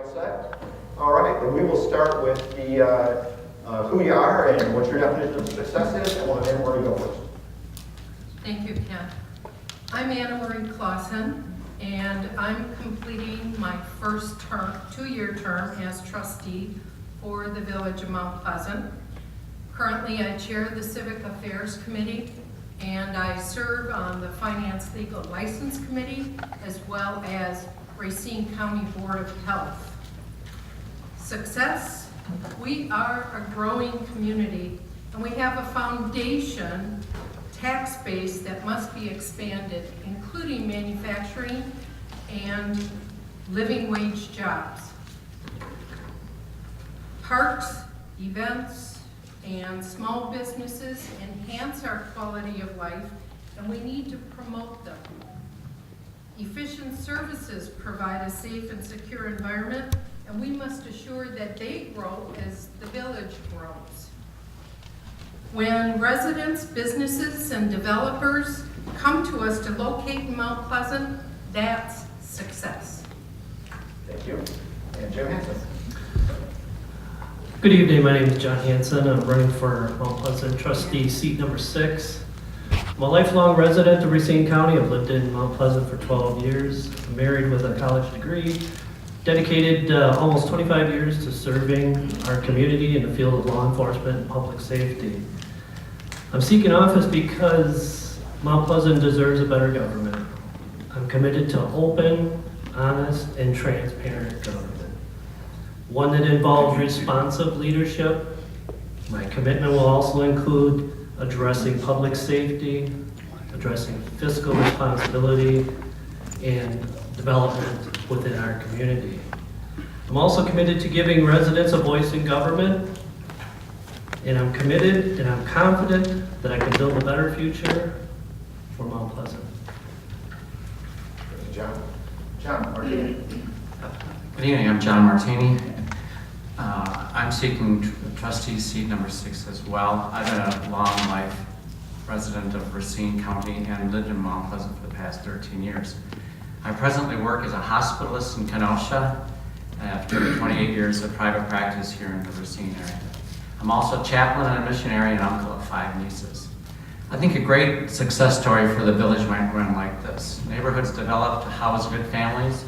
all set? All right, then we will start with the who you are and what your definition of success is, and we'll have Anna Marie go first. Thank you, Ken. I'm Anna Marie Clausen, and I'm completing my first term, 2-year term as trustee for the Village of Mount Pleasant. Currently, I chair the Civic Affairs Committee, and I serve on the Finance Legal License Committee, as well as Racine County Board of Health. Success, we are a growing community, and we have a foundation tax base that must be expanded, including manufacturing and living wage jobs. Parks, events, and small businesses enhance our quality of life, and we need to promote them. Efficient services provide a safe and secure environment, and we must assure that they grow as the village grows. When residents, businesses, and developers come to us to locate in Mount Pleasant, that's success. Thank you. And Jim Hansen. Good evening, my name is John Hansen. I'm running for Mount Pleasant trustee seat number 6. I'm a lifelong resident of Racine County. I've lived in Mount Pleasant for 12 years. I'm married with a college degree, dedicated almost 25 years to serving our community in the field of law enforcement and public safety. I'm seeking office because Mount Pleasant deserves a better government. I'm committed to open, honest, and transparent government. One that involves responsive leadership. My commitment will also include addressing public safety, addressing fiscal responsibility, and development within our community. I'm also committed to giving residents a voice in government, and I'm committed and I'm confident that I can build a better future for Mount Pleasant. Thank you, John. John Martini. Good evening, I'm John Martini. I'm seeking trustee seat number 6 as well. I've been a long life resident of Racine County and lived in Mount Pleasant for the past 13 years. I presently work as a hospitalist in Kenosha after 28 years of private practice here in the Racine area. I'm also a chaplain and a missionary and uncle of 5 nieces. I think a great success story for the village might run like this. Neighborhoods develop to house good families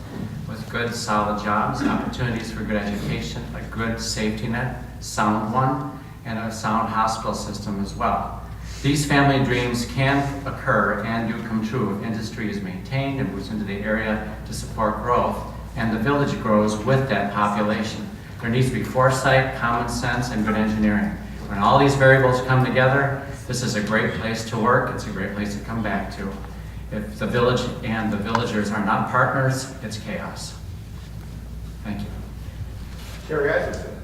with good, solid jobs, opportunities for good education, a good safety net, sound one, and a sound hospital system as well. These family dreams can occur and do come true if industry is maintained and moves into the area to support growth, and the village grows with that population. There needs to be foresight, common sense, and good engineering. When all these variables come together, this is a great place to work. It's a great place to come back to. If the village and the villagers are not partners, it's chaos. Thank you. Terri Isaacson.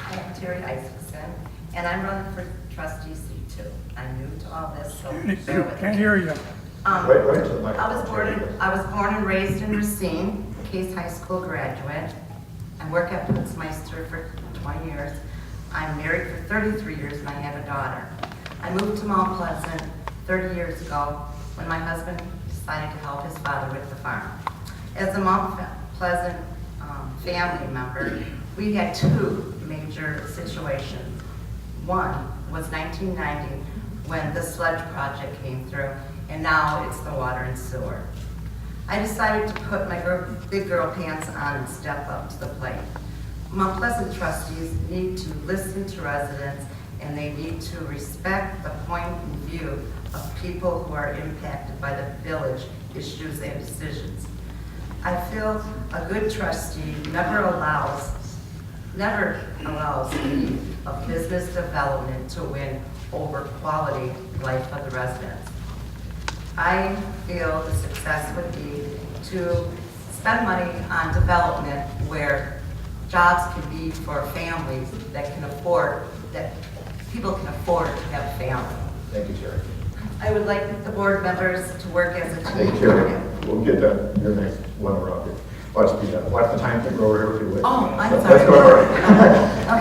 I am Terri Isaacson, and I'm running for trustee seat 2. I'm new to all this, so bear with me. Can't hear you. Right into the mic. I was born and raised in Racine, Case High School graduate. I work at Putzmeister for 20 years. I'm married for 33 years, and I have a daughter. I moved to Mount Pleasant 30 years ago when my husband decided to help his father with the farm. As a Mount Pleasant family member, we had 2 major situations. One was 1990 when the sludge project came through, and now it's the water and sewer. I decided to put my big girl pants on and step up to the plate. Mount Pleasant trustees need to listen to residents, and they need to respect the point of view of people who are impacted by the village issues and decisions. I feel a good trustee never allows the need of business development to win over quality life of the residents. I feel the success would be to spend money on development where jobs can be for families that people can afford to have a family. Thank you, Terri. I would like the board members to work as a team. Thank you, Terri. We'll get that your next one around here. Watch the time to go over here if you wish. Oh, I'm So, sorry. Let's go over.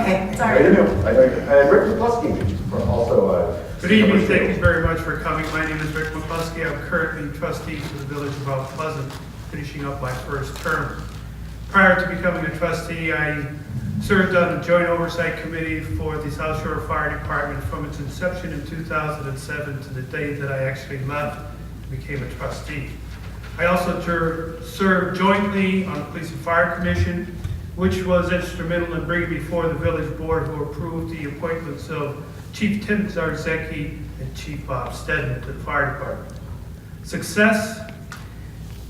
Okay, sorry. Rick McCluskey, also. Good evening, thank you very much for coming. My name is Rick McCluskey. I'm currently trustee for the Village of Mount Pleasant, finishing up my first term. Prior to becoming a trustee, I served on the Joint Oversight Committee for the South Shore Fire Department from its inception in 2007 to the day that I actually left and became a trustee. I also served jointly on the Police and Fire Commission, which was instrumental in bringing before the village board who approved the appointments of Chief Tim Zarzecki and Chief Bob Stedman to the fire department. Success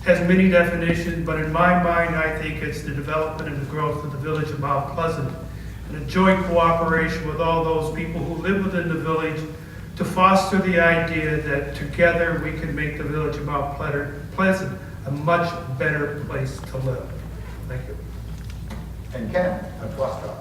has many definitions, but in my mind, I think it's the development and the growth of the village of Mount Pleasant, and a joint cooperation with all those people who live within the village to foster the idea that together we can make the village of Mount Pleasant a much better place to live. Thank you. And Ken, Otwaska.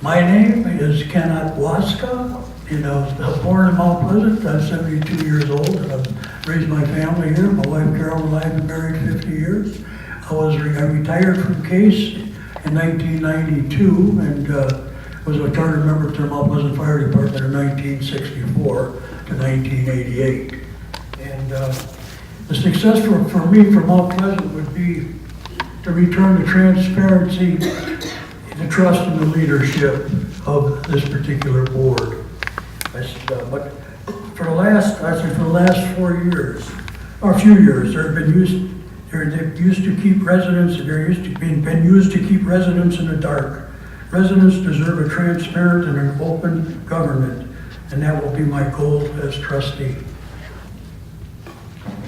My name is Ken Otwaska, and I was born in Mount Pleasant. I'm 72 years old, and I've raised my family here. My wife Carol and I have been married 50 years. I retired from Case in 1992, and was a charter member of the Mount Pleasant Fire Department in 1964 to 1988. And the success for me for Mount Pleasant would be to return the transparency, the trust, and the leadership of this particular board. But for the last 4 years, or a few years, they've used to keep residents in the dark. Residents deserve a transparent and an open government, and that will be my goal as trustee.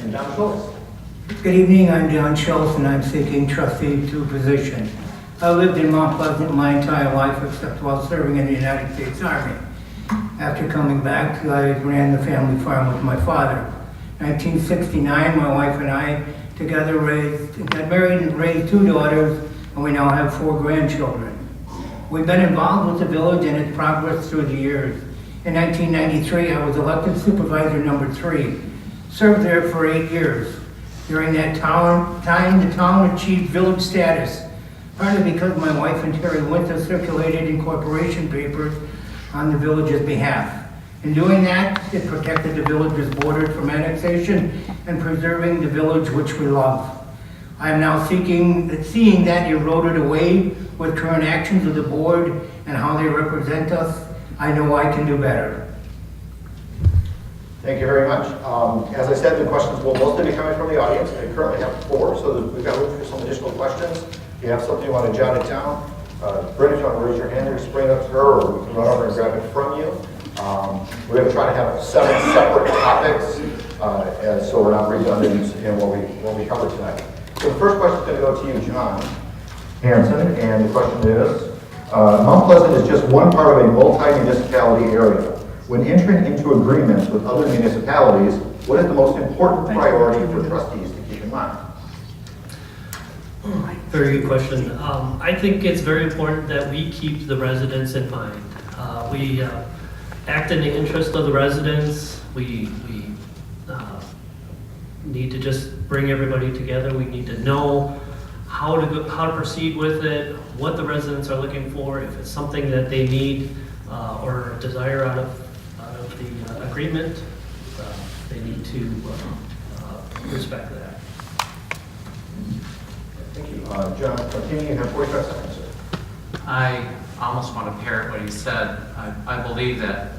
And John Schulz. Good evening, I'm John Schulz, and I'm seeking trustee to position. I lived in Mount Pleasant my entire life except while serving in the United States Army. After coming back, I ran the family farm with my father. 1969, my wife and I together got married and raised 2 daughters, and we now have 4 grandchildren. We've been involved with the village and its progress through the years. In 1993, I was elected supervisor number 3, served there for 8 years. During that time, the town achieved village status, partly because my wife and Terri Winter circulated in corporation papers on the village's behalf. In doing that, it protected the village's borders from annexation and preserving the village which we love. I am now seeing that eroded away with current actions of the board and how they represent us. I know I can do better. Thank you very much. As I said, the questions will mostly be coming from the audience. I currently have 4, so we've got room for some additional questions. If you have something you want to jot it down, Britta, if you want to raise your hand, or just bring it up to her, or we can run over and grab it from you. We're going to try to have 7 separate topics, so we're not redundant in what we cover tonight. So the first question is going to go to you, John Hansen, and the question is, Mount Pleasant is just one part of a multi-municipality area. When entering into agreements with other municipalities, what is the most important priority for trustees to keep in mind? Very good question. I think it's very important that we keep the residents in mind. We act in the interest of the residents. We need to just bring everybody together. We need to know how to proceed with it, what the residents are looking for, if it's something that they need or desire out of the agreement. They need to respect that. Thank you. John Martini, you have 45 seconds, sir. I almost want to parrot what he said. I believe that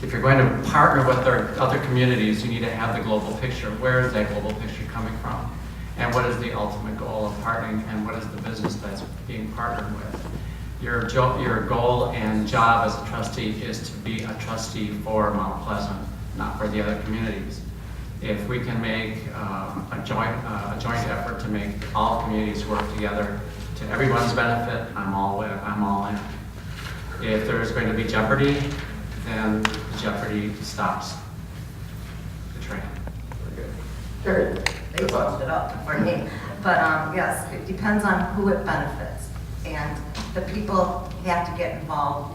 if you're going to partner with other communities, you need to have the global picture. Where is that global picture coming from? And what is the ultimate goal of partnering, and what is the business that's being partnered with? Your goal and job as a trustee is to be a trustee for Mount Pleasant, not for the other communities. If we can make a joint effort to make all communities work together to everyone's benefit, I'm all in. If there's going to be jeopardy, then the jeopardy stops the train. Very good. Terri. They closed it up for me. But yes, it depends on who it benefits. And the people have to get involved,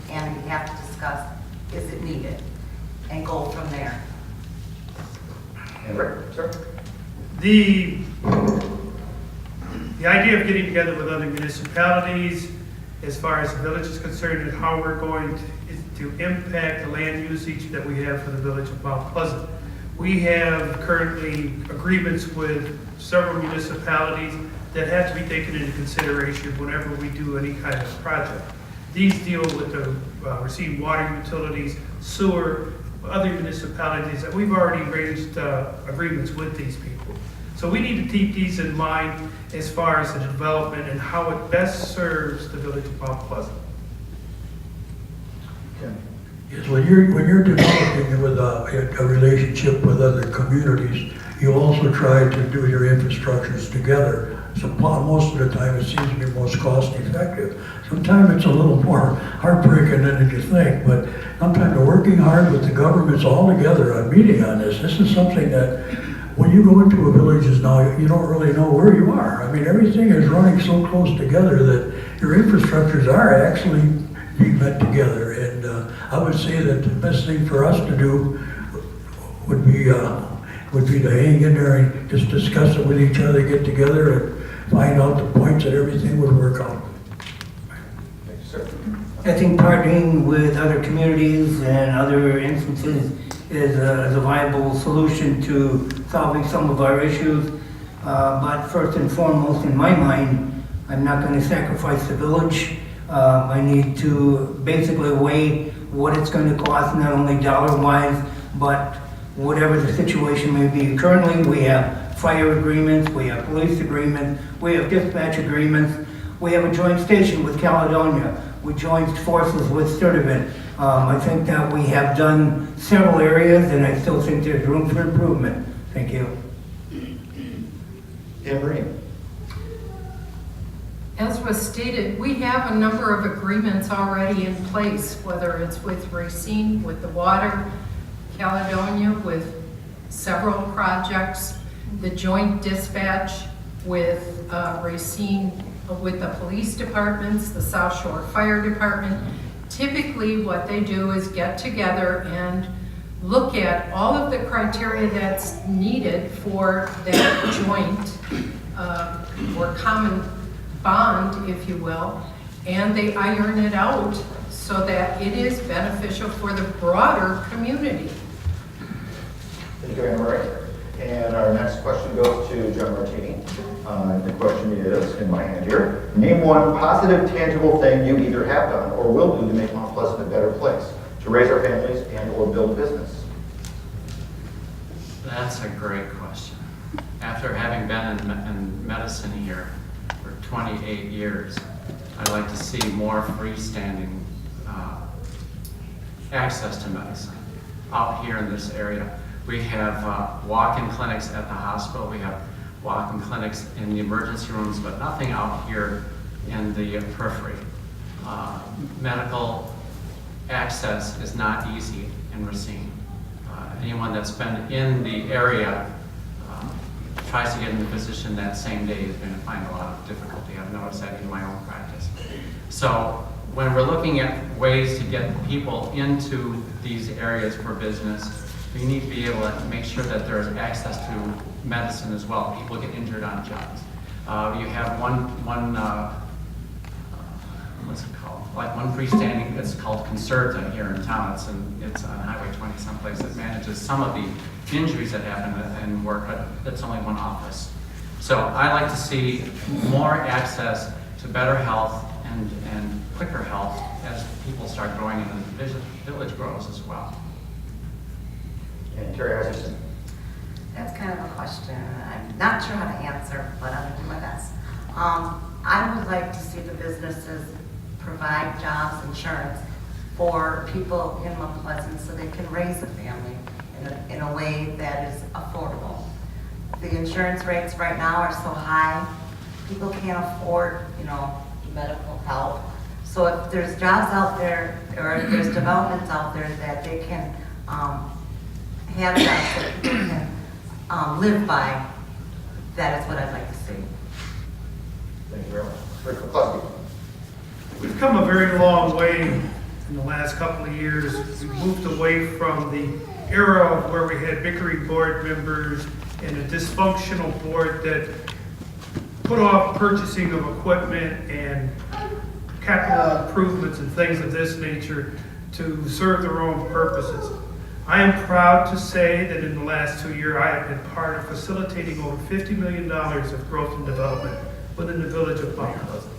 and we have to discuss, is it needed? And go from there. And Rick, sir. The idea of getting together with other municipalities, as far as the village is concerned, and how we're going to impact the land usage that we have for the village of Mount Pleasant. We have currently agreements with several municipalities that have to be taken into consideration whenever we do any kind of project. These deal with the Racine water utilities, sewer, other municipalities that we've already arranged agreements with these people. So we need to keep these in mind as far as the development and how it best serves the village of Mount Pleasant. Tim? Yes, when you're developing with a relationship with other communities, you also try to do your infrastructures together. So most of the time it seems to be most cost effective. Sometimes it's a little more heartbreaking than you think, but sometimes we're working hard with the governments all together on meeting on this. This is something that when you go into a villages now, you don't really know where you are. I mean, everything is running so close together that your infrastructures are actually being met together. And I would say that the best thing for us to do would be to hang in there and just discuss it with each other, get together and find out the points that everything would work out. Thank you, sir. I think partnering with other communities and other instances is a viable solution to solving some of our issues. But first and foremost, in my mind, I'm not going to sacrifice the village. I need to basically weigh what it's going to cost, not only dollar-wise, but whatever the situation may be. Currently, we have fire agreements, we have police agreements, we have dispatch agreements, we have a joint station with Caledonia, we joined forces with Sturtevant. I think that we have done several areas, and I still think there's room for improvement. Thank you. Anna Marie? As was stated, we have a number of agreements already in place, whether it's with Racine, with the water, Caledonia, with several projects, the joint dispatch with Racine, with the police departments, the South Shore Fire Department. Typically, what they do is get together and look at all of the criteria that's needed for that joint or common bond, if you will, and they iron it out so that it is beneficial for the broader community. Thank you, Anna Marie. And our next question goes to John Martini. The question is, in my hand here, name one positive, tangible thing you either have done or will do to make Mount Pleasant a better place, to raise our families and or build business. That's a great question. After having been in medicine here for 28 years, I'd like to see more freestanding access to medicine out here in this area. We have walk-in clinics at the hospital. We have walk-in clinics in the emergency rooms, but nothing out here in the periphery. Medical access is not easy in Racine. Anyone that's been in the area tries to get in the physician that same day is going to find a lot of difficulty. I've noticed that in my own practice. So when we're looking at ways to get people into these areas for business, we need to be able to make sure that there's access to medicine as well. People get injured on jobs. You have one what's it called? Like one freestanding, it's called Concerta here in town. It's on Highway 20 someplace that manages some of the injuries that happen in work, but that's only one office. So I like to see more access to better health and quicker health as people start growing and the village grows as well. And Terri Isaacson. That's kind of a question I'm not sure how to answer, but I'm gonna do my best. I would like to see the businesses provide jobs, insurance for people in Mount Pleasant so they can raise a family in a way that is affordable. The insurance rates right now are so high, people can't afford, medical help. So if there's jobs out there, or if there's developments out there that they can have jobs that people can live by, that is what I'd like to see. Thank you very much. Rick McCluskey. We've come a very long way in the last couple of years. We've moved away from the era of where we had bickering board members and a dysfunctional board that put off purchasing of equipment and capital improvements and things of this nature to serve their own purposes. I am proud to say that in the last 2 years, I have been part of facilitating over $50 million of growth and development within the village of Mount Pleasant.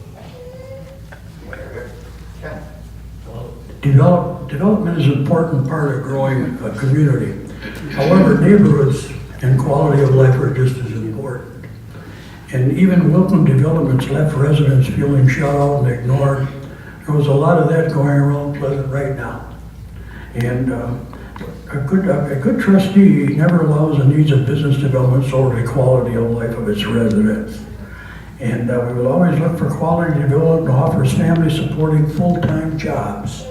Ken? Development is an important part of growing a community. However, neighborhoods and quality of life are just as important. And even welcome developments left residents feeling shut out and ignored. There was a lot of that going around Pleasant right now. And a good trustee never allows the needs of business development over the quality of life of its residents. And we will always look for quality development that offers families supporting full-time jobs.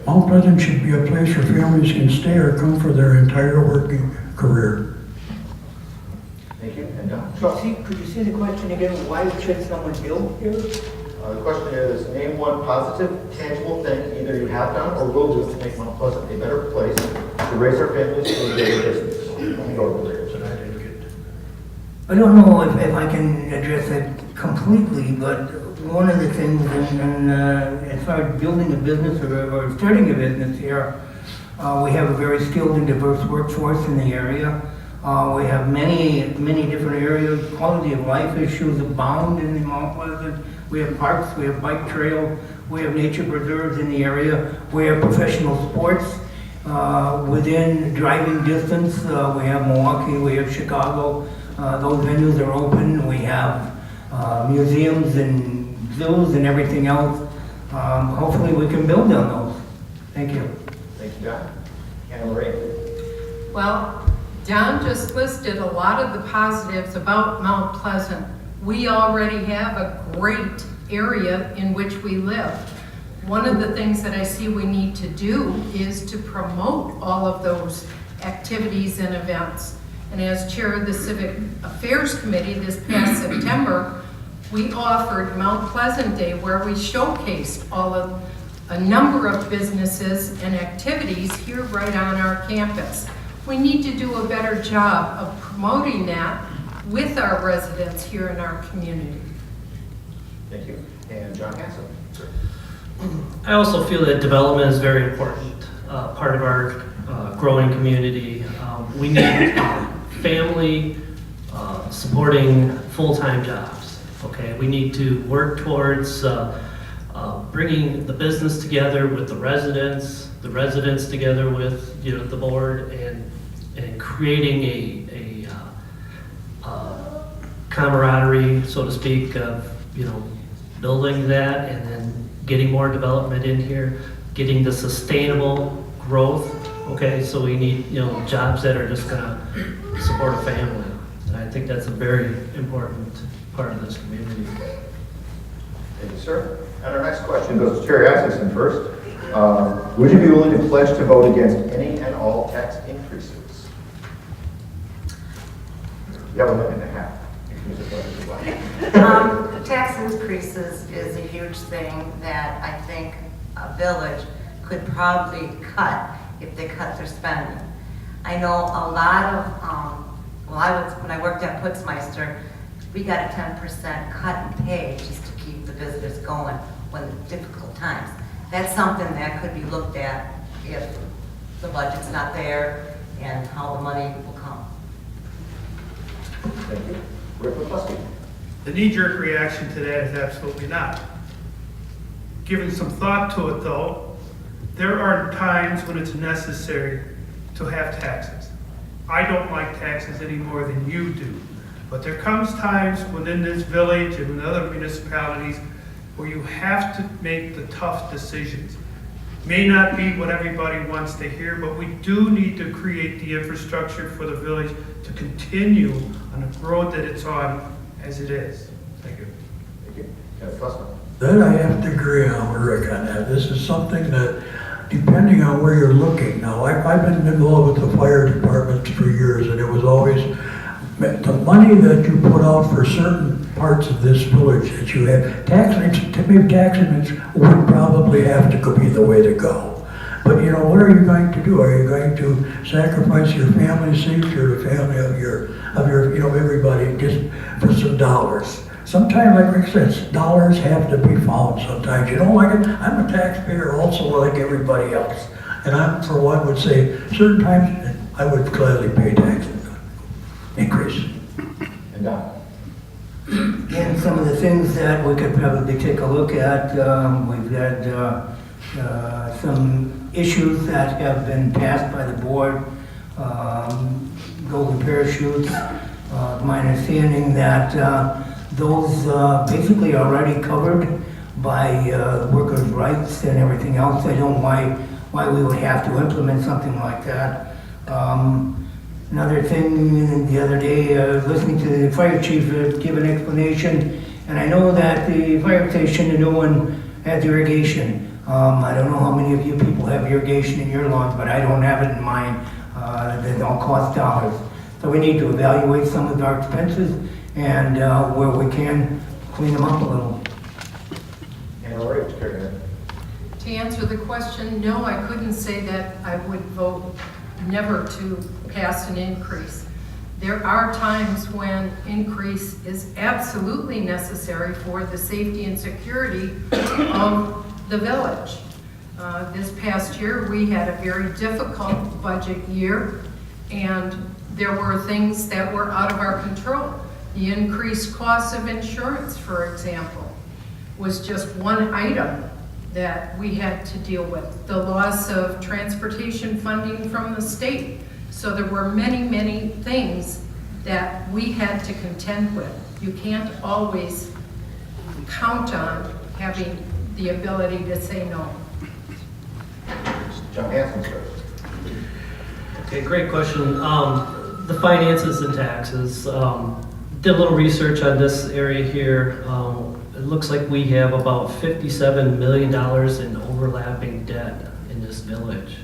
Mount Pleasant should be a place where families can stay or come for their entire working career. Thank you. And Don? Could you see the question again? Why should someone build here? The question is, name one positive, tangible thing either you have done or will do to make Mount Pleasant a better place to raise our families and grow your business. Let me go over there. I don't know if I can address it completely, but one of the things, as far as building a business or starting a business here, we have a very skilled and diverse workforce in the area. We have many different areas. Quality of life issues abound in Mount Pleasant. We have parks, we have bike trail, we have nature preserves in the area. We have professional sports within driving distance. We have Milwaukee, we have Chicago. Those venues are open. We have museums and zoos and everything else. Hopefully we can build on those. Thank you. Thank you, Don. Anna Marie? Well, Don just listed a lot of the positives about Mount Pleasant. We already have a great area in which we live. One of the things that I see we need to do is to promote all of those activities and events. And as chair of the Civic Affairs Committee this past September, we offered Mount Pleasant Day where we showcased all of a number of businesses and activities here right on our campus. We need to do a better job of promoting that with our residents here in our community. Thank you. And John Hansen? I also feel that development is very important, part of our growing community. We need family supporting full-time jobs, okay? We need to work towards bringing the business together with the residents together with, you know, the board, and creating a camaraderie, so to speak, of, you know, building that and then getting more development in here, getting the sustainable growth, okay? So we need, you know, jobs that are just gonna support a family. And I think that's a very important part of this community. Thank you, sir. And our next question goes to Terri Isaacson first. Would you be willing to pledge to vote against any and all tax increases? You have a minute and a half. Tax increases is a huge thing that I think a village could probably cut if they cut their spending. I know a lot of, when I worked at Putzmeister, we got a 10% cut in pay just to keep the business going when difficult times. That's something that could be looked at if the budget's not there and how the money will come. Thank you. Rick McCluskey? The knee-jerk reaction to that is absolutely not. Giving some thought to it though, there are times when it's necessary to have taxes. I don't like taxes any more than you do, but there comes times within this village and in other municipalities where you have to make the tough decisions. May not be what everybody wants to hear, but we do need to create the infrastructure for the village to continue on the road that it's on as it is. Thank you. Thank you. Kevin Fussman? Then I have to agree on with Rick on that. This is something that, depending on where you're looking. Now, I've been involved with the fire departments for years, and it was always the money that you put out for certain parts of this village that you have. Tax payments would probably have to be the way to go. But, you know, what are you going to do? Are you going to sacrifice your family's safety or the family of your, you know, everybody just for some dollars? Sometimes, like Rick says, dollars have to be found sometimes. You don't like it? I'm a taxpayer also like everybody else. And I, for one, would say certain times I would gladly pay taxes increase. And Don? In some of the things that we could probably take a look at. We've had some issues that have been passed by the board, golden parachutes. My understanding that those basically are already covered by workers' rights and everything else. I don't know why we would have to implement something like that. Another thing, the other day, I was listening to the fire chief give an explanation, and I know that the fire station, the new one, has irrigation. I don't know how many of you people have irrigation in your lawns, but I don't have it in mine. They all cost dollars. So we need to evaluate some of our expenses and where we can clean them up a little. Anna Marie, would you care to add? To answer the question, no, I couldn't say that I would vote never to pass an increase. There are times when increase is absolutely necessary for the safety and security of the village. This past year, we had a very difficult budget year, and there were things that were out of our control. The increased cost of insurance, for example, was just one item that we had to deal with. The loss of transportation funding from the state. So there were many, many things that we had to contend with. You can't always count on having the ability to say no. John Hansen, sir. Okay, great question. The finances and taxes. Did a little research on this area here. It looks like we have about $57 million in overlapping debt in this village.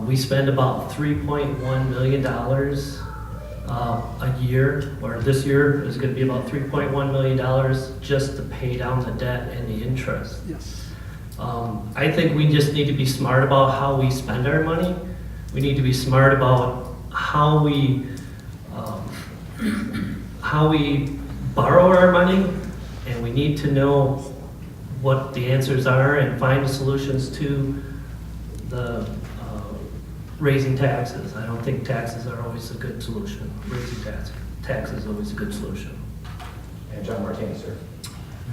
We spend about $3.1 million a year, or this year is going to be about $3.1 million just to pay down the debt and the interest. Yes. I think we just need to be smart about how we spend our money. We need to be smart about how we borrow our money, and we need to know what the answers are and find the solutions to the raising taxes. I don't think taxes are always a good solution. Raising taxes is always a good solution. And John Martini, sir.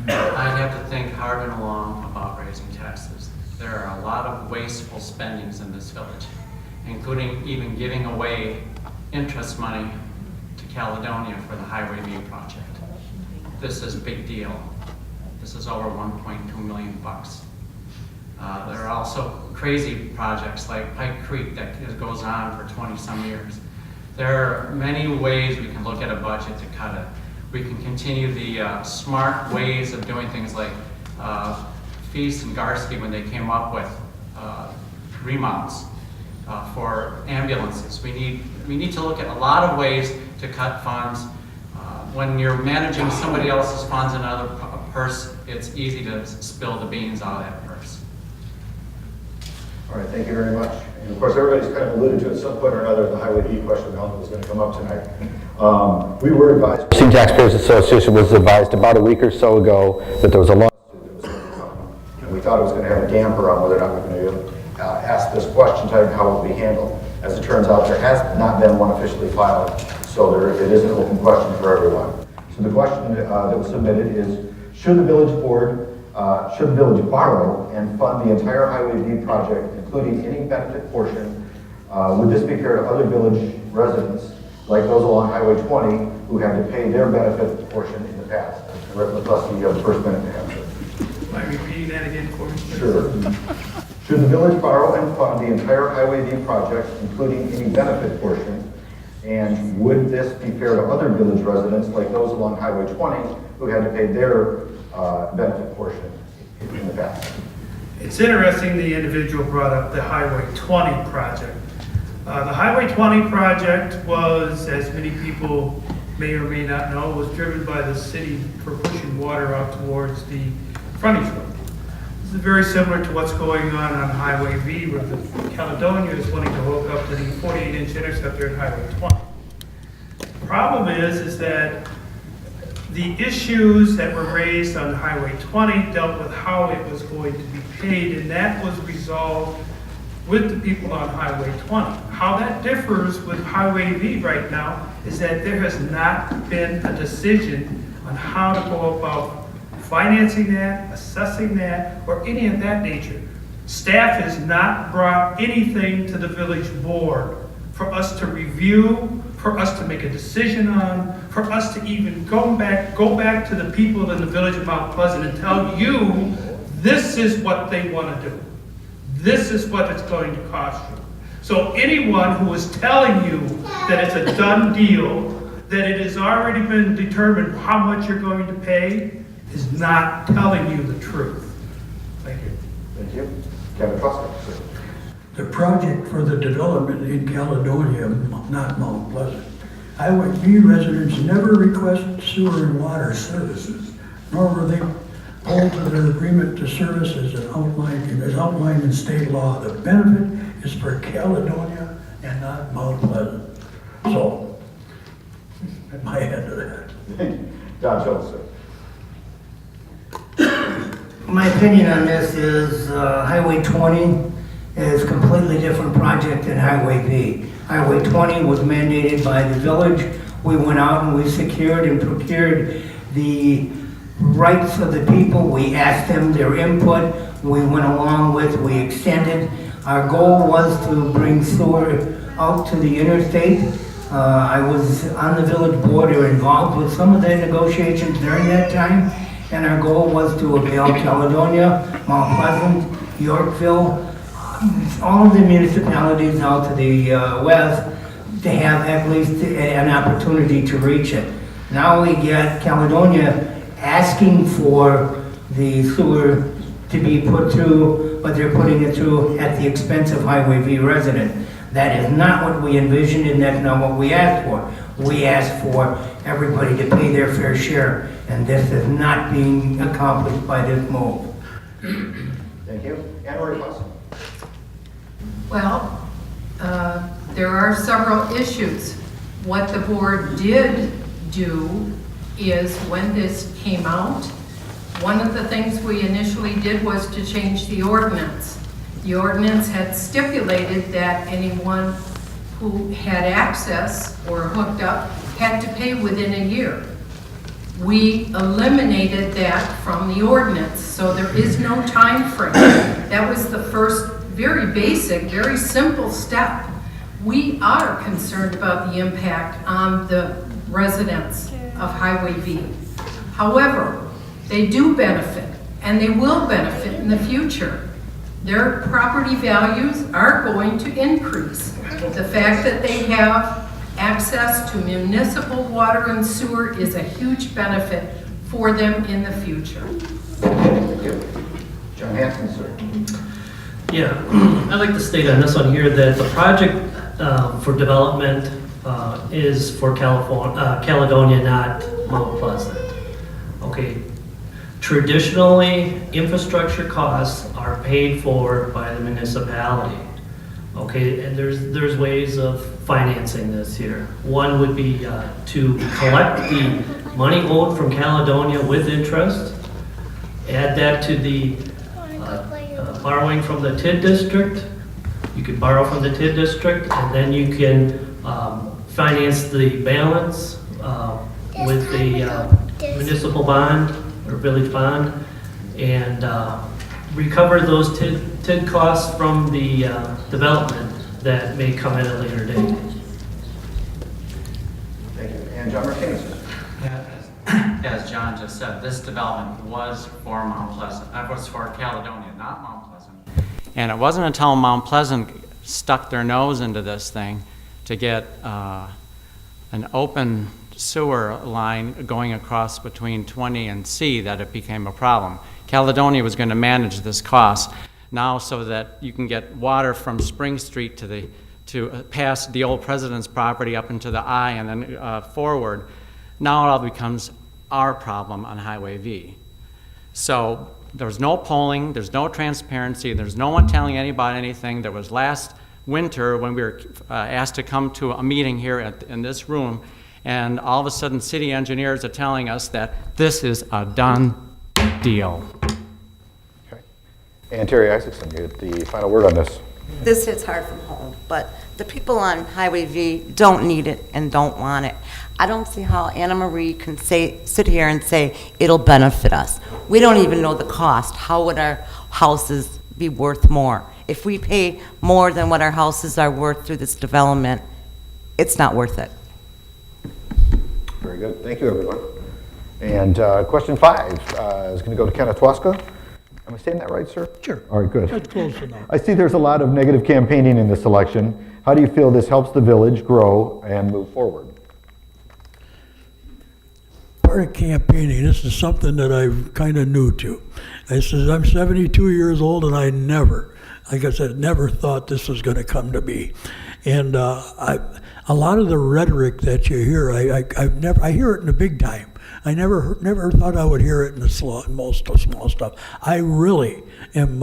I'd have to think hard and long about raising taxes. There are a lot of wasteful spendings in this village, including even giving away interest money to Caledonia for the Highway V project. This is a big deal. This is over 1.2 million bucks. There are also crazy projects like Pike Creek that goes on for 20-some years. There are many ways we can look at a budget to cut it. We can continue the smart ways of doing things like Feast and Garski when they came up with remounts for ambulances. We need to look at a lot of ways to cut funds. When you're managing somebody else's funds in another purse, it's easy to spill the beans out of that purse. All right, thank you very much. And of course, everybody's kind of alluded to at some point or another the Highway D question was going to come up tonight. We were advised, Racine Taxpayers Association was advised about a week or so ago that there was a lawsuit that was going to come. And we thought it was going to have a damper on whether or not we're going to ask this question tonight and how it will be handled. As it turns out, there has not been one officially filed, so it is an open question for everyone. So the question that was submitted is, should the village borrow and fund the entire Highway D project, including any benefit portion? Would this be fair to other village residents, like those along Highway 20, who had to pay their benefit portion in the past? And Rick McCluskey, you have the first minute to answer. Am I repeating that again for you? Sure. Should the village borrow and fund the entire Highway D project, including any benefit portion? And would this be fair to other village residents, like those along Highway 20, who had to pay their benefit portion in the past? It's interesting the individual brought up the Highway 20 project. The Highway 20 project was, as many people may or may not know, was driven by the city for pushing water out towards the frontage road. This is very similar to what's going on Highway V, where the Caledonia is wanting to hook up to the 48-inch interceptor at Highway 20. The problem is that the issues that were raised on Highway 20 dealt with how it was going to be paid, and that was resolved with the people on Highway 20. How that differs with Highway V right now is that there has not been a decision on how to go about financing that, assessing that, or any of that nature. Staff has not brought anything to the village board for us to review, for us to make a decision on, for us to even go back to the people in the village of Mount Pleasant and tell you, this is what they want to do. This is what it's going to cost you. So anyone who is telling you that it's a done deal, that it has already been determined how much you're going to pay, is not telling you the truth. Thank you. Thank you. Kevin Truska. The project for the development in Caledonia, not Mount Pleasant. Highway B residents never request sewer and water services, nor were they pulled to their agreement to service as outlined in state law. The benefit is for Caledonia and not Mount Pleasant. So, at my end of that. Don Schulz, sir. My opinion on this is Highway 20 is a completely different project than Highway B. Highway 20 was mandated by the village. We went out and we secured and procured the rights of the people. We asked them their input. We went along with, we extended. Our goal was to bring sewer out to the interstate. I was on the village board or involved with some of the negotiations during that time. And our goal was to avail Caledonia, Mount Pleasant, Yorkville, all of the municipalities out to the west to have at least an opportunity to reach it. Now we get Caledonia asking for the sewer to be put through, but they're putting it through at the expense of Highway V resident. That is not what we envisioned, and that's not what we asked for. We asked for everybody to pay their fair share, and this is not being accomplished by this move. Thank you. Anna Marie Clausen. Well, there are several issues. What the board did do is when this came out, one of the things we initially did was to change the ordinance. The ordinance had stipulated that anyone who had access or hooked up had to pay within a year. We eliminated that from the ordinance, so there is no time frame. That was the first very basic, very simple step. We are concerned about the impact on the residents of Highway V. However, they do benefit, and they will benefit in the future. Their property values are going to increase. The fact that they have access to municipal water and sewer is a huge benefit for them in the future. Thank you. John Hansen, sir. Yeah, I'd like to state on this one here that the project for development is for Caledonia, not Mount Pleasant. Okay, traditionally, infrastructure costs are paid for by the municipality. Okay, and there's ways of financing this here. One would be to collect the money owed from Caledonia with interest, add that to the borrowing from the TID district. You could borrow from the TID district, and then you can finance the balance with the municipal bond or village bond, and recover those TID costs from the development that may come at a later date. Thank you. And John Martini, sir. As John just said, this development was for Mount Pleasant. That was for Caledonia, not Mount Pleasant. And it wasn't until Mount Pleasant stuck their nose into this thing to get an open sewer line going across between 20 and C that it became a problem. Caledonia was going to manage this cost now so that you can get water from Spring Street to past the old president's property up into the I and then forward. Now it all becomes our problem on Highway V. So there's no polling, there's no transparency, there's no one telling anybody anything. There was last winter when we were asked to come to a meeting here in this room, and all of a sudden city engineers are telling us that this is a done deal. Okay. And Terri Isaacson, you get the final word on this. This hits hard from home, but the people on Highway V don't need it and don't want it. I don't see how Anna Marie can sit here and say it'll benefit us. We don't even know the cost. How would our houses be worth more? If we pay more than what our houses are worth through this development, it's not worth it. Very good. Thank you, everyone. And question 5 is going to go to Ken Otwaska. Am I saying that right, sir? Sure. All right, good. That's close enough. I see there's a lot of negative campaigning in this election. How do you feel this helps the village grow and move forward? Part of campaigning, this is something that I'm kind of new to. I says, I'm 72 years old and I never, like I said, never thought this was going to come to be. And a lot of the rhetoric that you hear, I hear it in the big time. I never thought I would hear it in the most small stuff. I really am.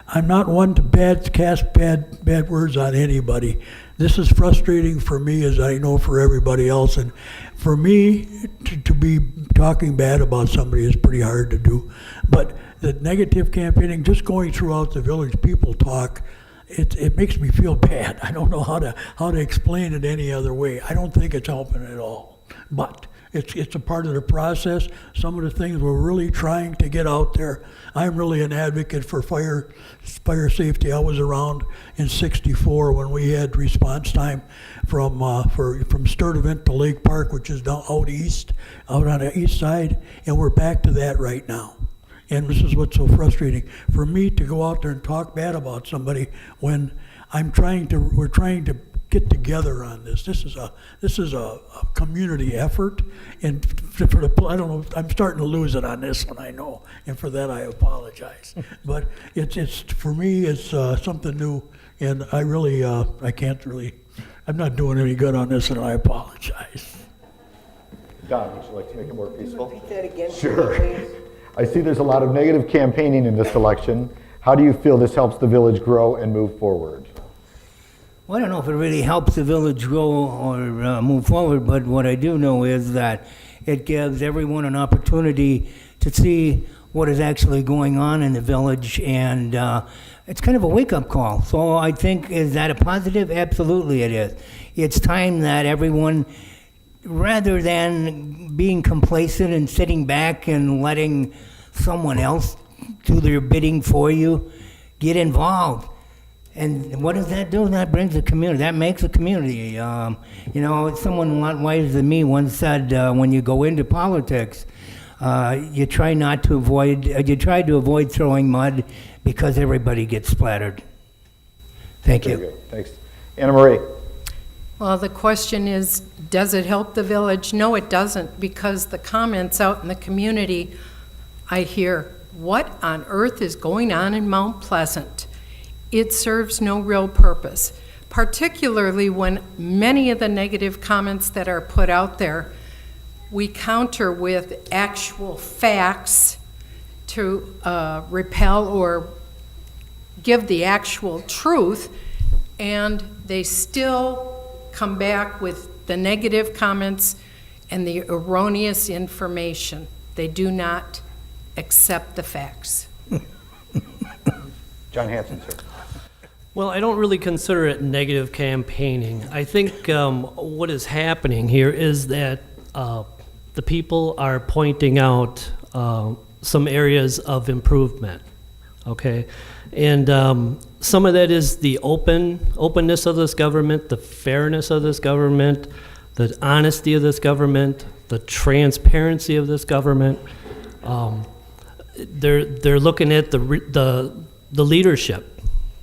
I'm not one to cast bad words on anybody. This is frustrating for me, as I know for everybody else. And for me to be talking bad about somebody is pretty hard to do. But the negative campaigning, just going throughout the village, people talk. It makes me feel bad. I don't know how to explain it any other way. I don't think it's helping at all. But it's a part of the process. Some of the things we're really trying to get out there. I'm really an advocate for fire safety. I was around in '64 when we had response time from Sturtevant to Lake Park, which is down out on the east side, and we're back to that right now. And this is what's so frustrating for me to go out there and talk bad about somebody when we're trying to get together on this. This is a community effort, and I don't know. I'm starting to lose it on this one, I know, and for that I apologize. But it's for me, it's something new, and I really I can't really. I'm not doing any good on this, and I apologize. Don, would you like to make it more peaceful? Repeat that again, Sure. please. I see there's a lot of negative campaigning in this election. How do you feel this helps the village grow and move forward? Well, I don't know if it really helps the village grow or move forward, but what I do know is that it gives everyone an opportunity to see what is actually going on in the village, and it's kind of a wake-up call. So I think, is that a positive? Absolutely it is. It's time that everyone, rather than being complacent and sitting back and letting someone else do their bidding for you, get involved. And what does that do? That brings a community. That makes a community. Someone a lot wiser than me once said, when you go into politics, you try to avoid throwing mud because everybody gets splattered. Thank you. Very good. Thanks. Anna Marie. Well, the question is, does it help the village? No, it doesn't, because the comments out in the community, I hear, what on earth is going on in Mount Pleasant? It serves no real purpose, particularly when many of the negative comments that are put out there, we counter with actual facts to repel or give the actual truth, and they still come back with the negative comments and the erroneous information. They do not accept the facts. John Hansen, sir. Well, I don't really consider it negative campaigning. I think what is happening here is that the people are pointing out some areas of improvement, okay? And some of that is the openness of this government, the fairness of this government, the honesty of this government, the transparency of this government. They're looking at the leadership.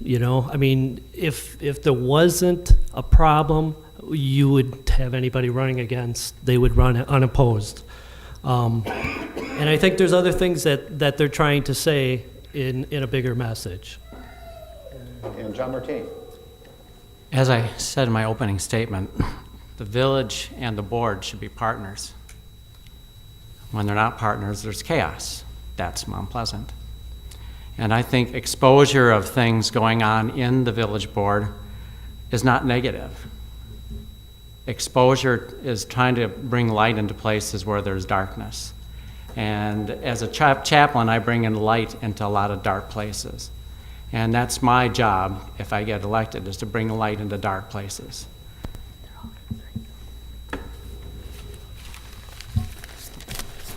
You know, I mean, if there wasn't a problem, you would have anybody running against, they would run unopposed. And I think there's other things that they're trying to say in a bigger message. And John Martini. As I said in my opening statement, the village and the board should be partners. When they're not partners, there's chaos. That's Mount Pleasant. And I think exposure of things going on in the village board is not negative. Exposure is trying to bring light into places where there's darkness. And as a chaplain, I bring in light into a lot of dark places. And that's my job, if I get elected, is to bring light into dark places.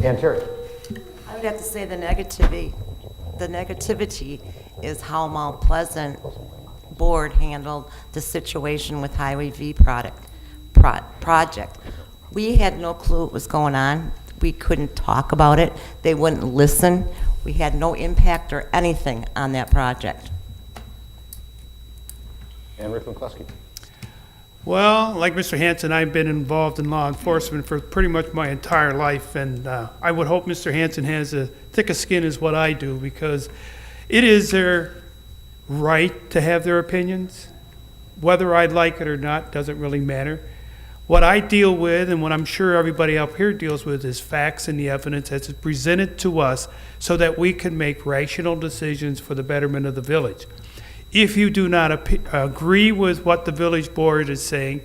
And Terry? I would have to say the negativity is how Mount Pleasant board handled the situation with Highway V project. We had no clue what was going on. We couldn't talk about it. They wouldn't listen. We had no impact or anything on that project. And Rick McCluskey? Well, like Mr. Hansen, I've been involved in law enforcement for pretty much my entire life, and I would hope Mr. Hansen has as thick a skin as what I do, because it is their right to have their opinions. Whether I like it or not doesn't really matter. What I deal with, and what I'm sure everybody up here deals with, is facts and the evidence as it's presented to us so that we can make rational decisions for the betterment of the village. If you do not agree with what the village board is saying,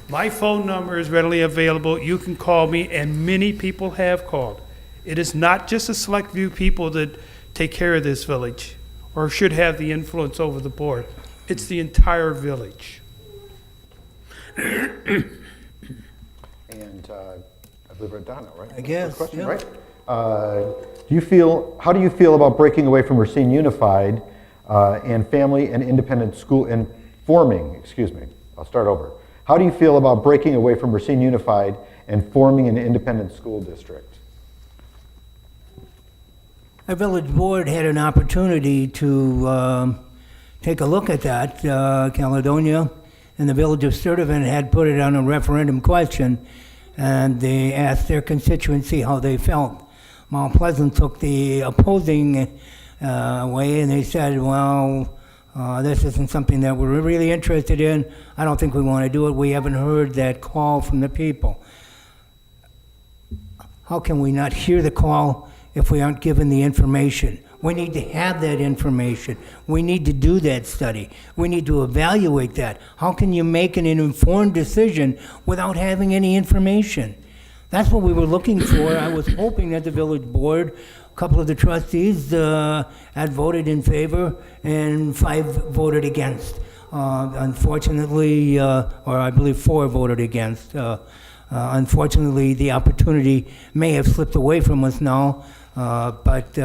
my phone number is readily available. You can call me, and many people have called. It is not just a select few people that take care of this village or should have the influence over the board. It's the entire village. And I believe we're done now, right? I guess, Question, yeah. right? How do you feel about breaking away from Racine Unified and family and independent school and forming, excuse me, I'll start over. How do you feel about breaking away from Racine Unified and forming an independent school district? Our village board had an opportunity to take a look at that. Caledonia and the village of Sturtevant had put it on a referendum question, and they asked their constituency how they felt. Mount Pleasant took the opposing way, and they said, well, this isn't something that we're really interested in. I don't think we want to do it. We haven't heard that call from the people. How can we not hear the call if we aren't given the information? We need to have that information. We need to do that study. We need to evaluate that. How can you make an informed decision without having any information? That's what we were looking for. I was hoping that the village board, a couple of the trustees had voted in favor, and 5 voted against. Unfortunately, or I believe 4 voted against. Unfortunately, the opportunity may have slipped away from us now, but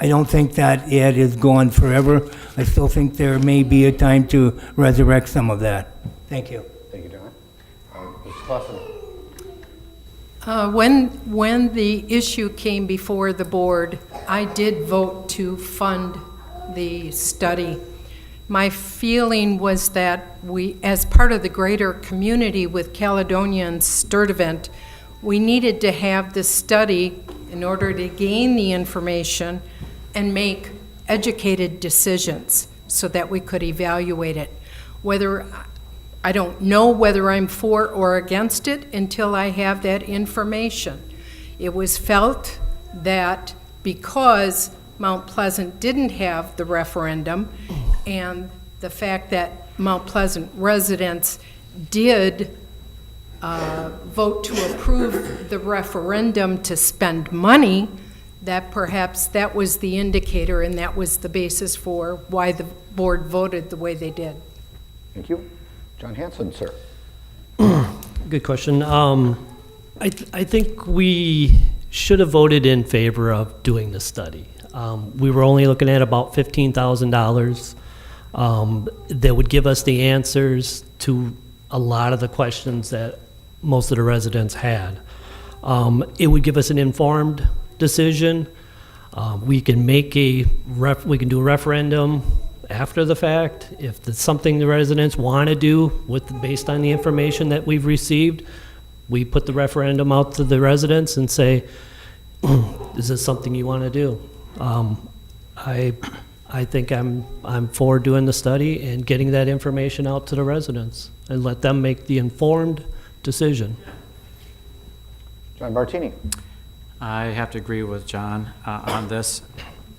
I don't think that it is gone forever. I still think there may be a time to resurrect some of that. Thank you. Thank you, John. Ms. Clausen? When the issue came before the board, I did vote to fund the study. My feeling was that we, as part of the greater community with Caledonia and Sturtevant, we needed to have this study in order to gain the information and make educated decisions so that we could evaluate it. I don't know whether I'm for or against it until I have that information. It was felt that because Mount Pleasant didn't have the referendum, and the fact that Mount Pleasant residents did vote to approve the referendum to spend money, that perhaps that was the indicator and that was the basis for why the board voted the way they did. Thank you. John Hansen, sir. Good question. I think we should have voted in favor of doing the study. We were only looking at about $15,000 that would give us the answers to a lot of the questions that most of the residents had. It would give us an informed decision. We can make we can do a referendum after the fact. If it's something the residents want to do based on the information that we've received, we put the referendum out to the residents and say, is this something you want to do? I think I'm for doing the study and getting that information out to the residents and let them make the informed decision. John Martini. I have to agree with John on this.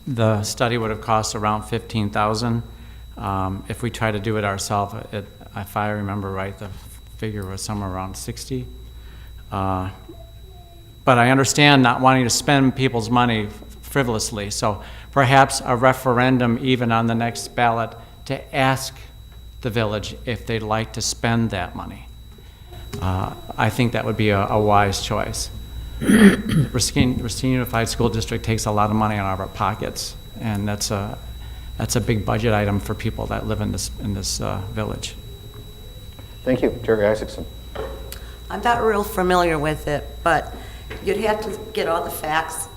The study would have cost around $15,000. If we try to do it ourselves, if I remember right, the figure was somewhere around $60,000. But I understand not wanting to spend people's money frivolously. So perhaps a referendum even on the next ballot to ask the village if they'd like to spend that money. I think that would be a wise choice. Racine Unified School District takes a lot of money out of our pockets, and that's a big budget item for people that live in this village. Thank you. Terri Isaacson. I'm not real familiar with it, but you'd have to get all the facts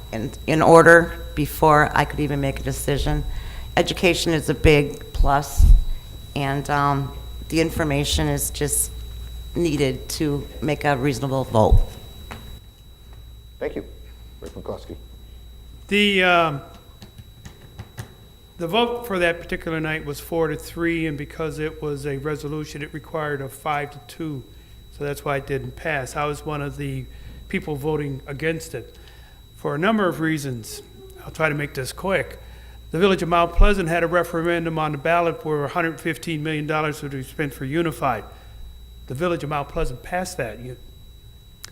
in order before I could even make a decision. Education is a big plus, and the information is just needed to make a reasonable vote. Thank you. Rick McCluskey. The vote for that particular night was 4-3, and because it was a resolution, it required a 5-2. So that's why it didn't pass. I was one of the people voting against it for a number of reasons. I'll try to make this quick. The Village of Mount Pleasant had a referendum on the ballot where $115 million would be spent for Unified. The Village of Mount Pleasant passed that.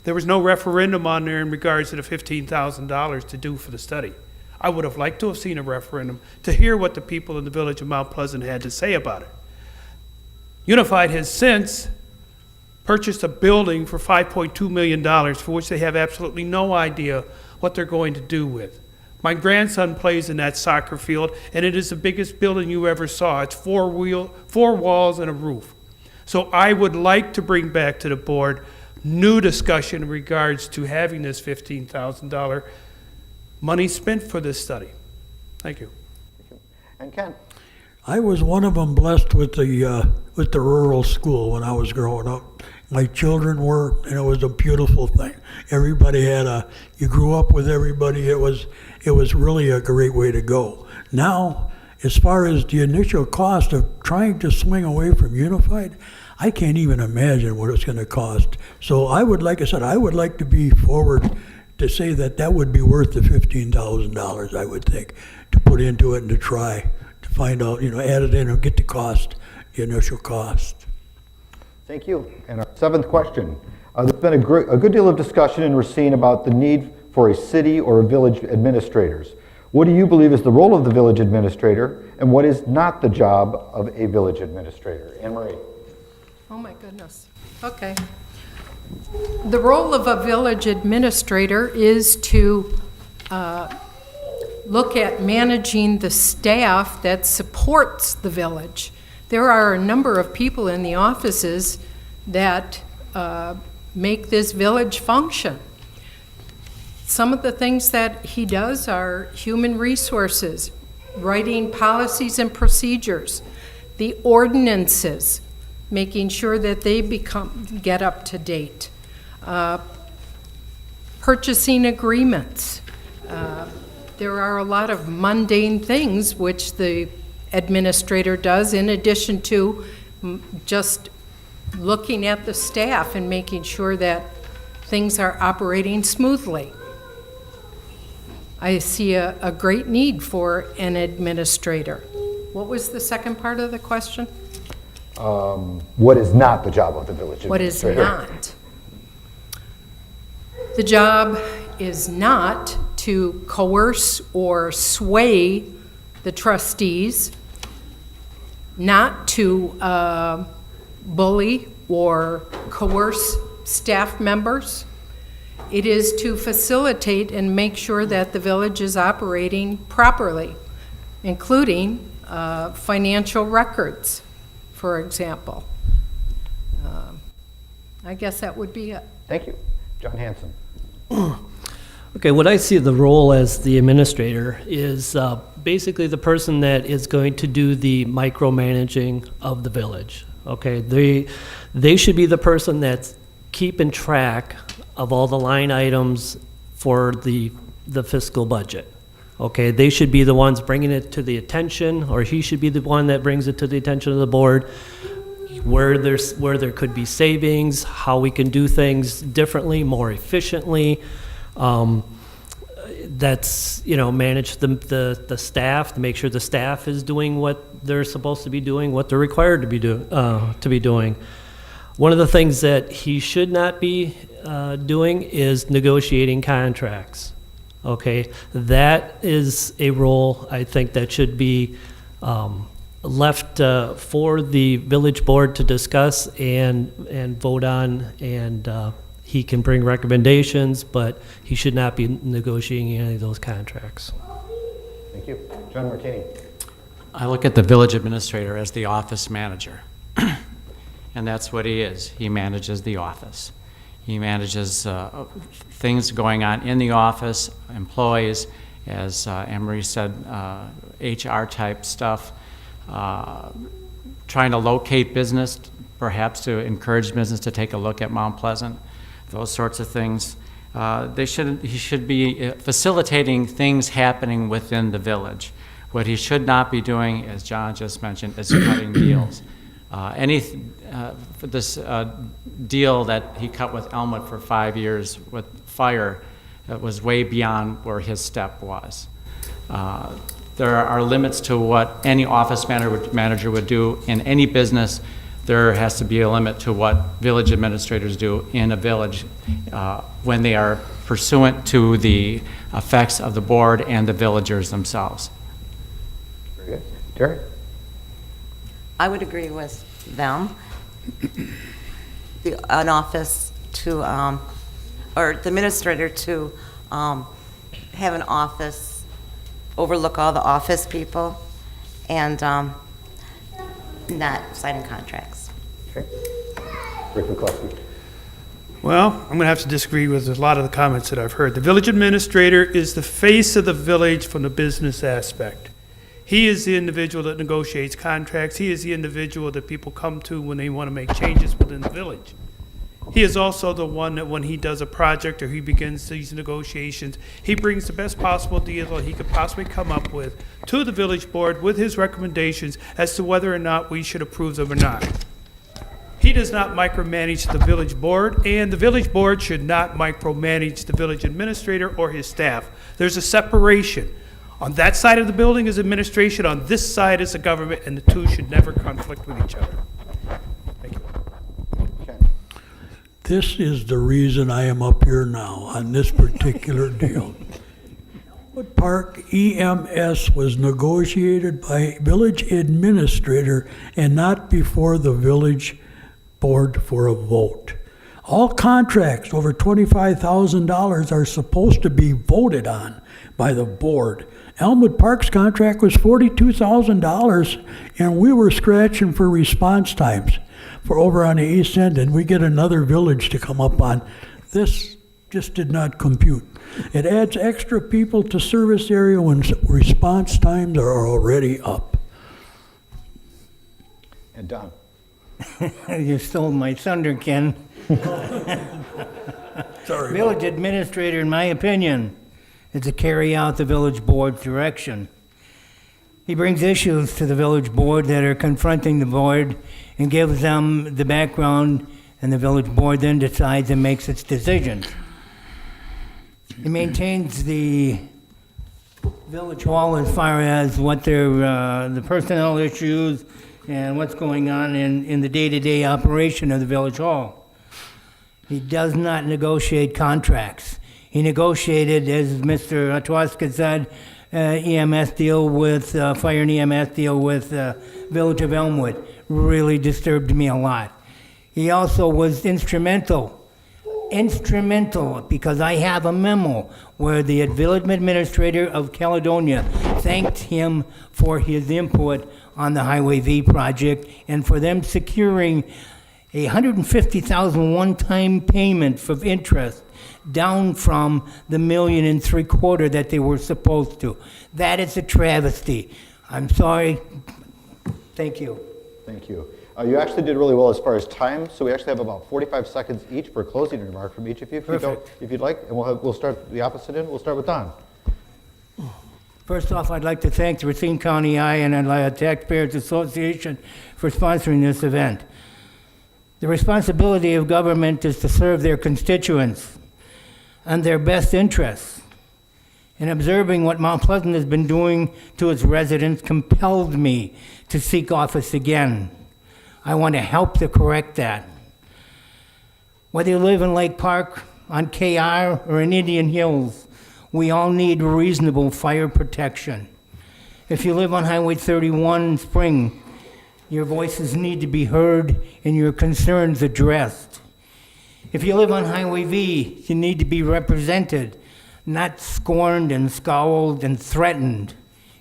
There was no referendum on there in regards to the $15,000 to do for the study. I would have liked to have seen a referendum to hear what the people in the Village of Mount Pleasant had to say about it. Unified has since purchased a building for $5.2 million, for which they have absolutely no idea what they're going to do with. My grandson plays in that soccer field, and it is the biggest building you ever saw. It's four walls and a roof. So I would like to bring back to the board new discussion in regards to having this $15,000 money spent for this study. Thank you. And Ken. I was one of them blessed with the rural school when I was growing up. My children were, and it was a beautiful thing. Everybody you grew up with everybody. It was really a great way to go. Now, as far as the initial cost of trying to swing away from Unified, I can't even imagine what it's going to cost. So I would, like I said, I would like to be forward to say that would be worth the $15,000, I would think, to put into it and to try to find out, add it in or get the initial cost. Thank you. And our seventh question. There's been a good deal of discussion in Racine about the need for a city or village administrators. What do you believe is the role of the village administrator, and what is not the job of a village administrator? Anna Marie. Oh my goodness. Okay. The role of a village administrator is to look at managing the staff that supports the village. There are a number of people in the offices that make this village function. Some of the things that he does are human resources, writing policies and procedures, the ordinances, making sure that they get up to date, purchasing agreements. There are a lot of mundane things which the administrator does in addition to just looking at the staff and making sure that things are operating smoothly. I see a great need for an administrator. What was the second part of the question? What is not the job of the village administrator? What is not? The job is not to coerce or sway the trustees, not to bully or coerce staff members. It is to facilitate and make sure that the village is operating properly, including financial records, for example. I guess that would be it. Thank you. John Hansen. Okay, what I see the role as the administrator is basically the person that is going to do the micromanaging of the village. Okay, they should be the person that's keeping track of all the line items for the fiscal budget. Okay, they should be the ones bringing it to the attention, or he should be the one that brings it to the attention of the board, where there could be savings, how we can do things differently, more efficiently. That's, manage the staff, to make sure the staff is doing what they're supposed to be doing, what they're required to be doing. One of the things that he should not be doing is negotiating contracts. Okay, that is a role I think that should be left for the village board to discuss and vote on, and he can bring recommendations, but he should not be negotiating any of those contracts. Thank you. John Martini. I look at the village administrator as the office manager, and that's what he is. He manages the office. He manages things going on in the office, employees, as Anna Marie said, HR type stuff, trying to locate business, perhaps to encourage business to take a look at Mount Pleasant, those sorts of things. He should be facilitating things happening within the village. What he should not be doing, as John just mentioned, is cutting deals. This deal that he cut with Elmwood for 5 years with fire was way beyond where his step was. There are limits to what any office manager would do in any business. There has to be a limit to what village administrators do in a village when they are pursuant to the effects of the board and the villagers themselves. Very good. Terry? I would agree with them. An office to, or the administrator to have an office, overlook all the office people, and not signing contracts. Okay. Rick McCluskey. Well, I'm going to have to disagree with a lot of the comments that I've heard. The village administrator is the face of the village from the business aspect. He is the individual that negotiates contracts. He is the individual that people come to when they want to make changes within the village. He is also the one that when he does a project or he begins these negotiations, he brings the best possible deal that he could possibly come up with to the village board with his recommendations as to whether or not we should approve them or not. He does not micromanage the village board, and the village board should not micromanage the village administrator or his staff. There's a separation. On that side of the building is administration, on this side is the government, and the two should never conflict with each other. Thank you. Ken. This is the reason I am up here now on this particular deal. Elmwood Park EMS was negotiated by village administrator and not before the village board for a vote. All contracts over $25,000 are supposed to be voted on by the board. Elmwood Park's contract was $42,000, and we were scratching for response times for over on the East End, and we get another village to come up on. This just did not compute. It adds extra people to service area when response times are already up. And Don. You stole my thunder, Ken. Sorry. Village administrator, in my opinion, is to carry out the village board's direction. He brings issues to the village board that are confronting the board and gives them the background, and the village board then decides and makes its decisions. He maintains the village hall as far as what their the personnel issues and what's going on in the day-to-day operation of the village hall. He does not negotiate contracts. He negotiated, as Mr. Otwaska said, EMS deal with, fire and EMS deal with Village of Elmwood. Really disturbed me a lot. He also was instrumental, because I have a memo where the village administrator of Caledonia thanked him for his input on the Highway V project and for them securing a $150,000 one-time payment for interest down from the $1.75 million that they were supposed to. That is a travesty. I'm sorry. Thank you. Thank you. You actually did really well as far as time, so we actually have about 45 seconds each for a closing remark from each of you, if you'd like, and we'll start the opposite end. We'll start with Don. First off, I'd like to thank the Racine County Eye and Taxpayers Association for sponsoring this event. The responsibility of government is to serve their constituents and their best interests. And observing what Mount Pleasant has been doing to its residents compelled me to seek office again. I want to help to correct that. Whether you live in Lake Park, on KR, or in Indian Hills, We all need reasonable fire protection. If you live on Highway 31 in Spring, your voices need to be heard and your concerns addressed. If you live on Highway V, you need to be represented, not scorned and scowled and threatened.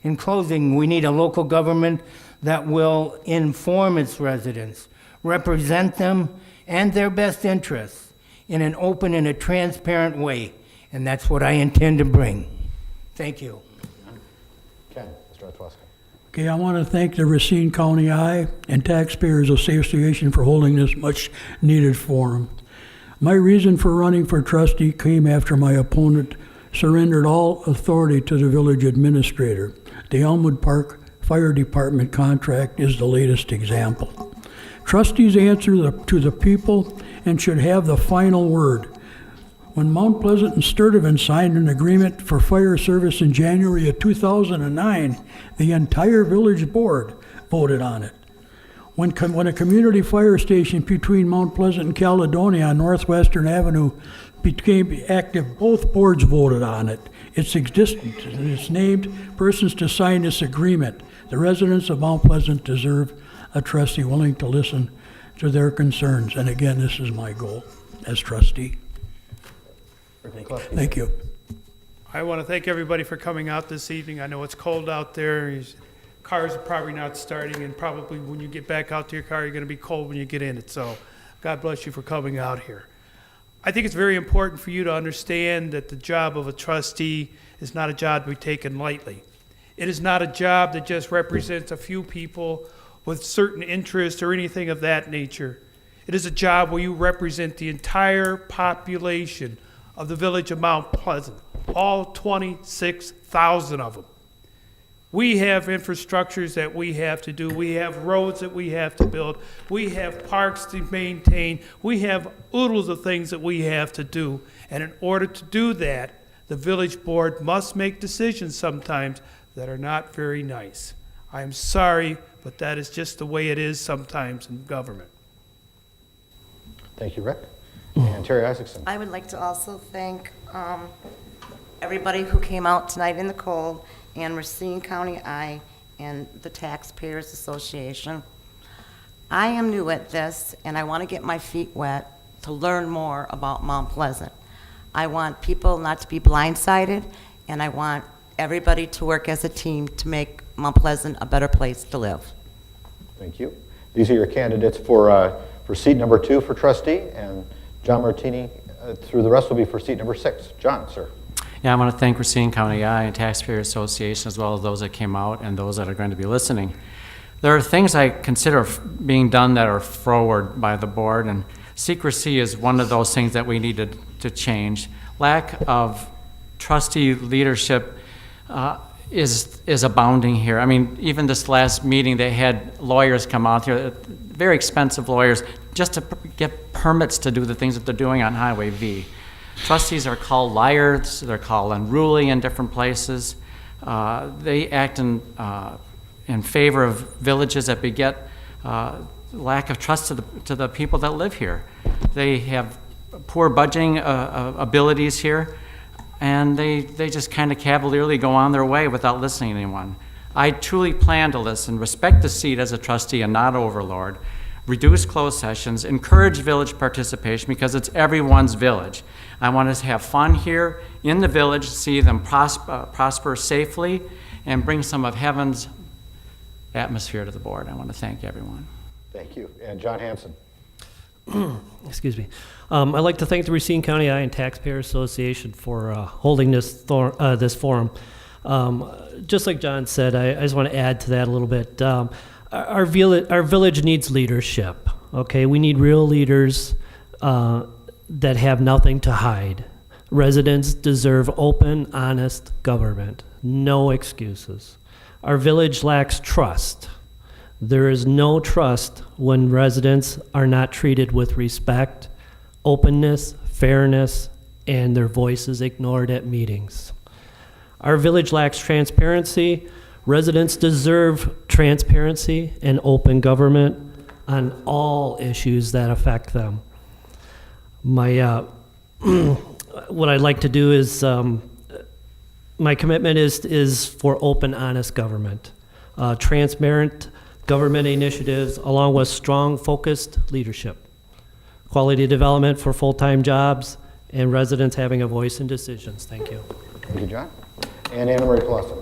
In closing, we need a local government that will inform its residents, represent them and their best interests in an open and a transparent way. And that's what I intend to bring. Thank you. Ken, Mr. Otwaska. Okay, I want to thank the Racine County I and Taxpayers Association for holding this much-needed forum. My reason for running for trustee came after my opponent surrendered all authority to the village administrator. The Elmwood Park Fire Department contract is the latest example. Trustees answer to the people and should have the final word. When Mount Pleasant and Sturtevant signed an agreement for fire service in January of 2009, the entire village board voted on it. When a community fire station between Mount Pleasant and Caledonia on Northwestern Avenue became active, both boards voted on it. It's existent, and it's named persons to sign this agreement. The residents of Mount Pleasant deserve a trustee willing to listen to their concerns. And again, this is my goal as trustee. Thank you. I want to thank everybody for coming out this evening. I know it's cold out there. Cars are probably not starting, and probably when you get back out to your car, you're going to be cold when you get in it. So God bless you for coming out here. I think it's very important for you to understand that the job of a trustee is not a job to be taken lightly. It is not a job that just represents a few people with certain interests or anything of that nature. It is a job where you represent the entire population of the village of Mount Pleasant, all 26,000 of them. We have infrastructures that we have to do. We have roads that we have to build. We have parks to maintain. We have oodles of things that we have to do. And in order to do that, the village board must make decisions sometimes that are not very nice. I am sorry, but that is just the way it is sometimes in government. Thank you, Rick. And Terri Isaacson. I would like to also thank everybody who came out tonight in the cold, and Racine County I and the Taxpayers Association. I am new at this, and I want to get my feet wet to learn more about Mount Pleasant. I want people not to be blindsided, and I want everybody to work as a team to make Mount Pleasant a better place to live. Thank you. These are your candidates for seat number 2 for trustee, and John Martini through the rest will be for seat number 6. John, sir. Yeah, I want to thank Racine County I and Taxpayer Association, as well as those that came out and those that are going to be listening. There are things I consider being done that are forward by the board, and secrecy is one of those things that we need to change. Lack of trustee leadership is abounding here. I mean, even this last meeting, they had lawyers come out here, very expensive lawyers, just to get permits to do the things that they're doing on Highway V. Trustees are called liars, they're called unruly in different places. They act in favor of villages that beget lack of trust to the people that live here. They have poor budgeting abilities here, and they just kind of cavalierly go on their way without listening to anyone. I truly plan to listen, respect the seat as a trustee and not overlord, reduce closed sessions, encourage village participation because it's everyone's village. I want us to have fun here in the village, see them prosper safely, and bring some of heaven's atmosphere to the board. I want to thank everyone. Thank you. And John Hansen. Excuse me. I'd like to thank the Racine County I and Taxpayer Association for holding this forum. Just like John said, I just want to add to that a little bit. Our village needs leadership. Okay, we need real leaders that have nothing to hide. Residents deserve open, honest government. No excuses. Our village lacks trust. There is no trust when residents are not treated with respect, openness, fairness, and their voices ignored at meetings. Our village lacks transparency. Residents deserve transparency and open government on all issues that affect them. My what I'd like to do is My commitment is for open, honest government, transparent government initiatives, along with strong, focused leadership, quality development for full-time jobs, and residents having a voice in decisions. Thank you. Thank you, John. And Anna Marie Clausen.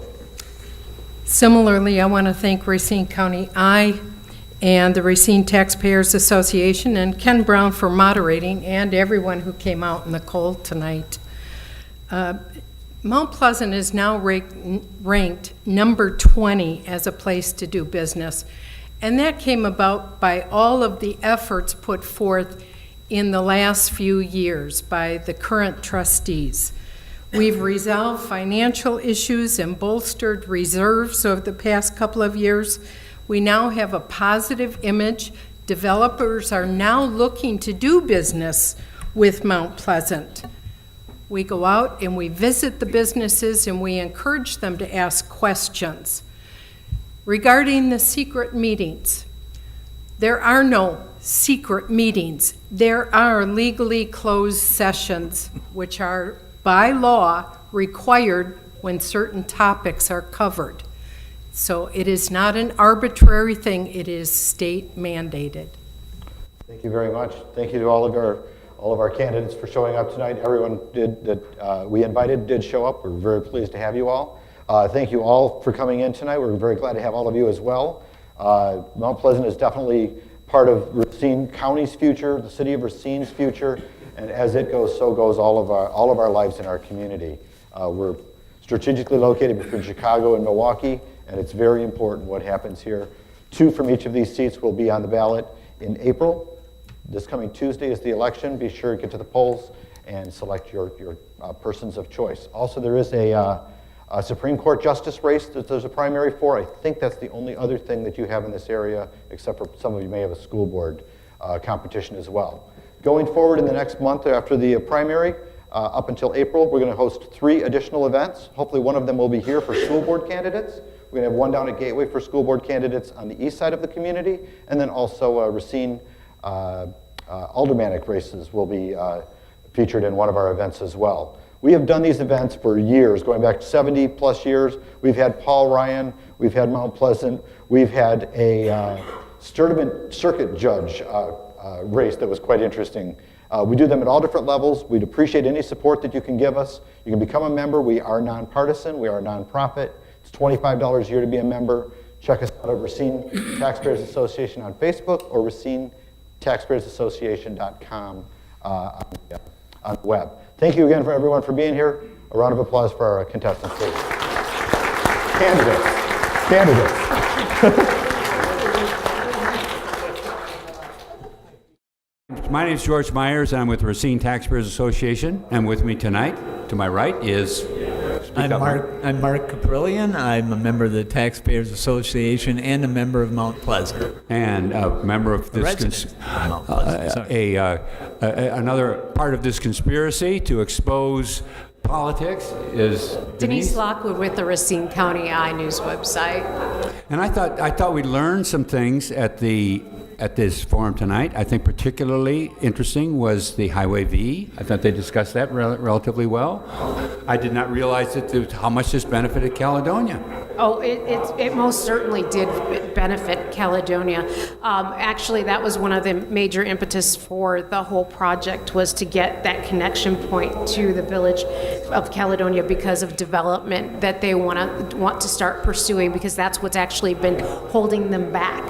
Similarly, I want to thank Racine County and the Racine Taxpayers Association and Ken Brown for moderating, and everyone who came out in the cold tonight. Mount Pleasant is now ranked number 20 as a place to do business, and that came about by all of the efforts put forth in the last few years by the current trustees. We've resolved financial issues and bolstered reserves over the past couple of years. We now have a positive image. Developers are now looking to do business with Mount Pleasant. We go out and we visit the businesses and we encourage them to ask questions. Regarding the secret meetings, there are no secret meetings. There are legally closed sessions, which are by law required when certain topics are covered. So it is not an arbitrary thing, it is state mandated. Thank you very much. Thank you to all of our candidates for showing up tonight. Everyone that we invited did show up. We're very pleased to have you all. Thank you all for coming in tonight. We're very glad to have all of you as well. Mount Pleasant is definitely part of Racine County's future, the city of Racine's future, and as it goes, so goes all of our lives in our community. We're strategically located between Chicago and Milwaukee, and it's very important what happens here. 2 from each of these seats will be on the ballot in April. This coming Tuesday is the election. Be sure to get to the polls and select your persons of choice. Also, there is a Supreme Court justice race that there's a primary for. I think that's the only other thing that you have in this area, except for some of you may have a school board competition as well. Going forward in the next month after the primary, up until April, we're going to host 3 additional events. Hopefully one of them will be here for school board candidates. We're going to have one down at Gateway for school board candidates on the east side of the community, and then also Racine aldermanic races will be featured in one of our events as well. We have done these events for years, going back 70 plus years. We've had Paul Ryan, we've had Mount Pleasant, we've had a Sturdivant Circuit Judge race that was quite interesting. We do them at all different levels. We'd appreciate any support that you can give us. You can become a member. We are nonpartisan. We are a nonprofit. It's $25 a year to be a member. Check us out at Racine Taxpayers Association on Facebook or RacineTaxpayersAssociation.com on the web. Thank you again for everyone for being here. A round of applause for our contestants, please. Candidates. My name is George Myers, and I'm with Racine Taxpayers Association. And with me tonight, to my right, is... I'm Mark Caprillion. I'm a member of the Taxpayers Association and a member of Mount Pleasant. And a member of this... Mount Pleasant, another part of this conspiracy to expose politics is Denise Lockwood with the Racine County iNews website. And I thought we'd learn some things at this forum tonight. I think particularly interesting was the Highway V. I thought they discussed that relatively well. I did not realize how much this benefited Caledonia. Oh, it most certainly did benefit Caledonia. Actually, that was one of the major impetus for the whole project, was to get that connection point to the village of Caledonia because of development that they want to start pursuing, because that's what's actually been holding them back.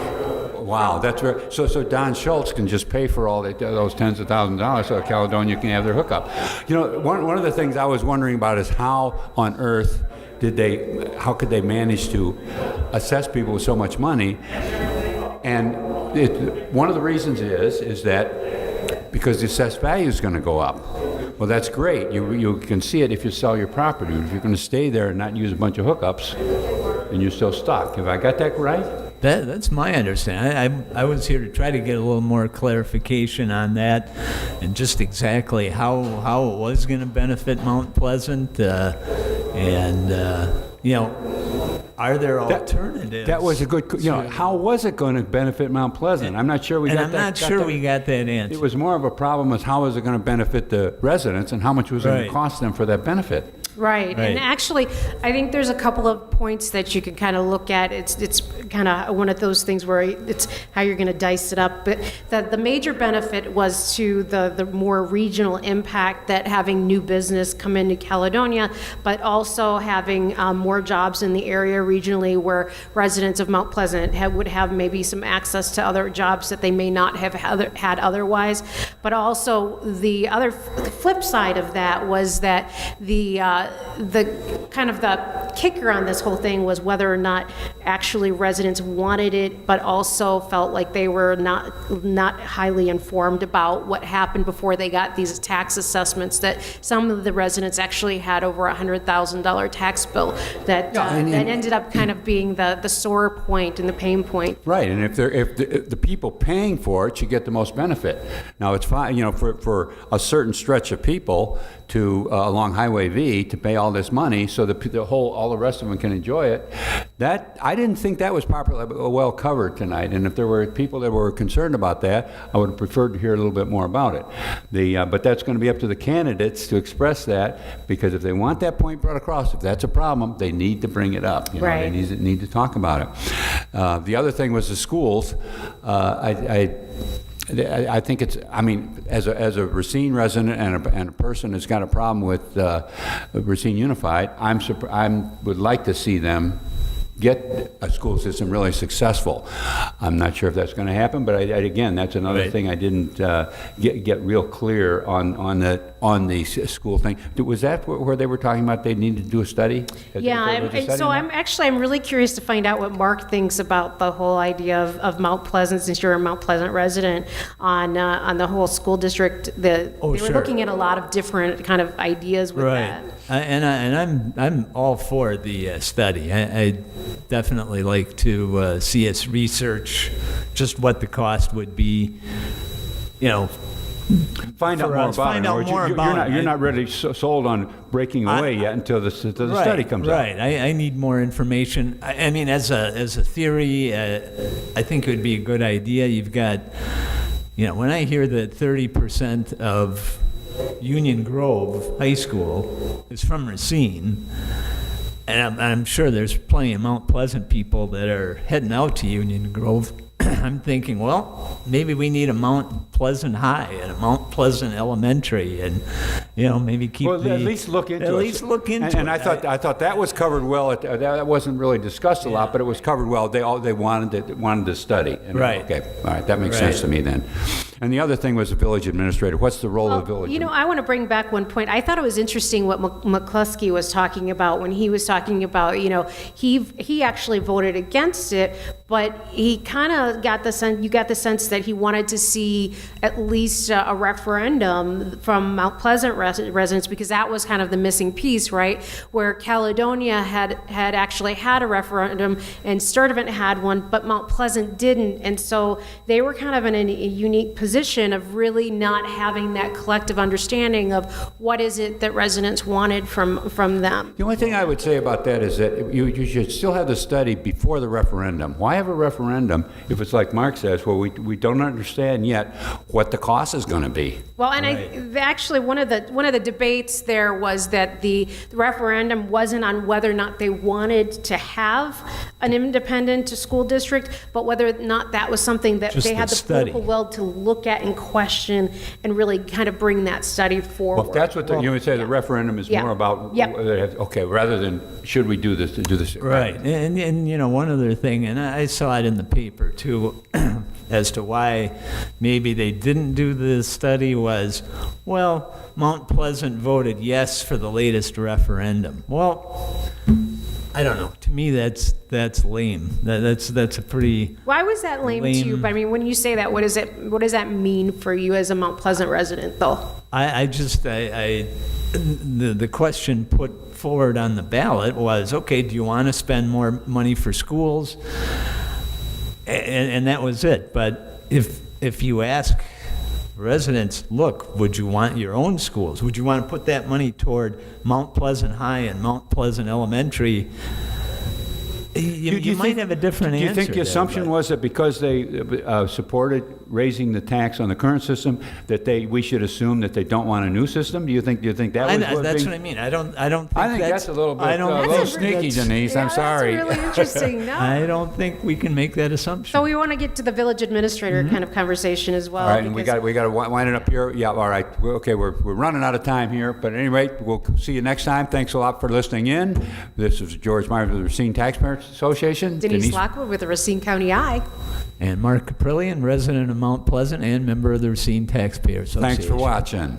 Wow, that's right. So Don Schulz can just pay for all those tens of thousands of dollars so Caledonia can have their hookup. You know, one of the things I was wondering about is how on earth how could they manage to assess people with so much money? And one of the reasons is that because the assessed value is going to go up. Well, that's great. You can see it if you sell your property. If you're going to stay there and not use a bunch of hookups, then you're still stuck. Have I got that right? That's my understanding. I was here to try to get a little more clarification on that and just exactly how it was going to benefit Mount Pleasant. Are there alternatives? That was a good, how was it going to benefit Mount Pleasant? I'm not sure we got that. And I'm not sure we got that answer. It was more of a problem as how was it going to benefit the residents and how much was it going to cost them for that benefit. Right. Right. And actually, I think there's a couple of points that you can kind of look at. It's kind of one of those things where it's how you're going to dice it up. But the major benefit was to the more regional impact that having new business come into Caledonia, but also having more jobs in the area regionally where residents of Mount Pleasant would have maybe some access to other jobs that they may not have had otherwise. But also the other flip side of that was that the kind of the kicker on this whole thing was whether or not actually residents wanted it, but also felt like they were not highly informed about what happened before they got these tax assessments, that some of the residents actually had over $100,000 tax bill that that ended up kind of being the sore point and the pain point. Right, and if the people paying for it should get the most benefit. Now, it's fine, for a certain stretch of people to along Highway V to pay all this money so that all the rest of them can enjoy it. That I didn't think that was properly well covered tonight. And if there were people that were concerned about that, I would have preferred to hear a little bit more about it. But that's going to be up to the candidates to express that, because if they want that point brought across, if that's a problem, they need to bring it up. Right. They need to talk about it. The other thing was the schools. I think it's, as a Racine resident and a person who's got a problem with Racine Unified, I would like to see them get a school system really successful. I'm not sure if that's going to happen, but again, that's another thing I didn't get real clear on the school thing. Was that where they were talking about they need to do a study? I'm really curious to find out what Mark thinks about the whole idea of Mount Pleasant, since you're a Mount Pleasant resident, on the whole school district. They were looking at a lot of different kind of ideas with that. I'm all for the study. I definitely like to see us research just what the cost would be. Find out more about it. You're not really sold on breaking away yet until the study comes out. Right. I need more information. I mean, as a theory, I think it would be a good idea. You've got, when I hear that 30% of Union Grove High School is from Racine, and I'm sure there's plenty of Mount Pleasant people that are heading out to Union Grove. I'm thinking, well, maybe we need a Mount Pleasant High and a Mount Pleasant Elementary, and maybe keep at least look into it. And I thought that was covered well. That wasn't really discussed a lot, but it was covered well. They wanted to study. Right. Okay. All right. That makes sense to me then. And the other thing was the village administrator. What's the role of the village? I want to bring back one point. I thought it was interesting what McCluskey was talking about when he was talking about, he actually voted against it, but he kind of got the sense that he wanted to see at least a referendum from Mount Pleasant residents, because that was kind of the missing piece, right? Where Caledonia had actually had a referendum and Sturtevant had one, but Mount Pleasant didn't. And so they were kind of in a unique position of really not having that collective understanding of what is it that residents wanted from them. The only thing I would say about that is that you should still have the study before the referendum. Why have a referendum if it's like Mark says, well, we don't understand yet what the cost is going to be? Well, and actually one of the debates there was that the referendum wasn't on whether or not they wanted to have an independent school district, but whether or not that was something that they had the political will to look at and question and really kind of bring that study forward. Well, if that's what you would say, the referendum is more about, okay, rather than should we do this. Right. And one other thing, and I saw it in the paper too, as to why maybe they didn't do the study was, well, Mount Pleasant voted yes for the latest referendum. Well, I don't know. To me, that's lame. That's a pretty. Why was that lame to you? I mean, when you say that, what does that mean for you as a Mount Pleasant resident, though? The question put forward on the ballot was, okay, do you want to spend more money for schools? And that was it. But if you ask residents, look, would you want your own schools? Would you want to put that money toward Mount Pleasant High and Mount Pleasant Elementary? You might have a different answer. Do you think the there, assumption but- was that because they supported raising the tax on the current system, that we should assume that they don't want a new system? Do you think that was That's what I mean. I don't think I think that's a little bit, I don't a think little That's a sneaky, that's- Denise, I'm sorry. That's really interesting, no. I don't think we can make that assumption. So we want to get to the village administrator kind of conversation as well. All right, and we because- got to wind it up here. Yeah, all right. Okay, we're running out of time here, but at any rate, we'll see you next time. Thanks a lot for listening in. This is George Myers with the Racine Taxpayers Association. Denise Lockwood with the Racine County Eye. And Mark Caprillion, resident of Mount Pleasant and member of the Racine Taxpayers Association. Thanks for watching.